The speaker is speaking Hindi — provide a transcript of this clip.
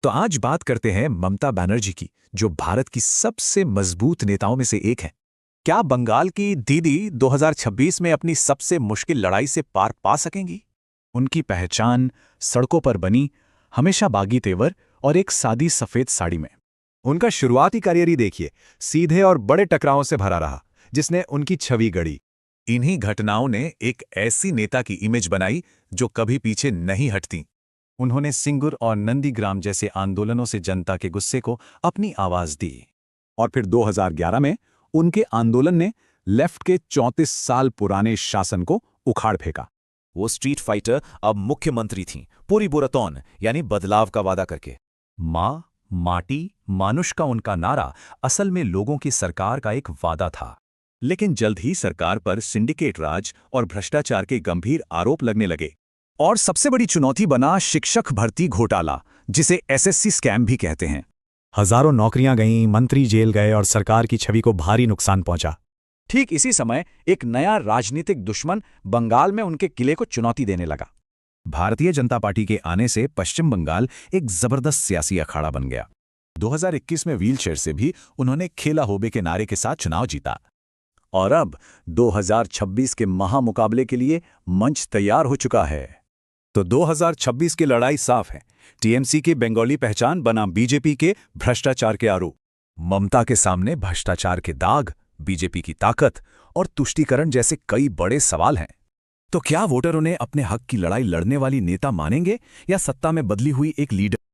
तो आज बात करते हैं ममता बनर्जी की, जो भारत की सबसे मजबूत नेताओं में से एक है। क्या बंगाल की दीदी 2026 में अपनी सबसे मुश्किल लड़ाई से पार पा सकेंगी? उनकी पहचान सड़कों पर बनी, हमेशा बागी तेवर और एक सादी सफेद साड़ी में। उनका शुरुआती करियर ही देखिए, सीधे और बड़े टकरावों से भरा रहा, जिसने उनकी छवि गढ़ी। इन्हीं घटनाओं ने एक ऐसी नेता की इमेज बनाई जो कभी पीछे नहीं हटती। उन्होंने सिंगुर और नंदीग्राम जैसे आंदोलनों से जनता के गुस्से को अपनी आवाज दी। और फिर 2011 में उनके आंदोलन ने लेफ्ट के 34 साल पुराने शासन को उखाड़ फेंका। वो स्ट्रीट फाइटर अब मुख्यमंत्री थीं, पूरी बुरातौन यानी बदलाव का वादा करके। माँ, माटी, मानुष का उनका नारा असल में लोगों की सरकार का एक वादा था। लेकिन जल्द ही सरकार पर सिंडिकेट राज और भ्रष्टाचार के गंभीर आरोप लगने लगे। और सबसे बड़ी चुनौती बना शिक्षक भर्ती घोटाला, जिसे एसएससी स्कैम भी कहते हैं। हजारों नौकरियां गईं, मंत्री जेल गए और सरकार की छवि को भारी नुकसान पहुंचा। ठीक इसी समय एक नया राजनीतिक दुश्मन बंगाल में उनके किले को चुनौती देने लगा। भारतीय जनता पार्टी के आने से पश्चिम बंगाल एक जबरदस्त सियासी अखाड़ा बन गया। 2021 में व्हीलचेयर से भी उन्होंने खेला होबे के नारे के साथ चुनाव जीता। और अब 2026 के महामुकाबले के लिए मंच तैयार हो चुका है। तो 2026 की लड़ाई साफ है। टीएमसी की बंगाली पहचान बना बीजेपी के भ्रष्टाचार के आरोप। ममता के सामने भ्रष्टाचार के दाग, बीजेपी की ताकत और तुष्टीकरण जैसे कई बड़े सवाल हैं। तो क्या वोटर उन्हें अपने हक की लड़ाई लड़ने वाली नेता मानेंगे या सत्ता में बदली हुई एक लीडर?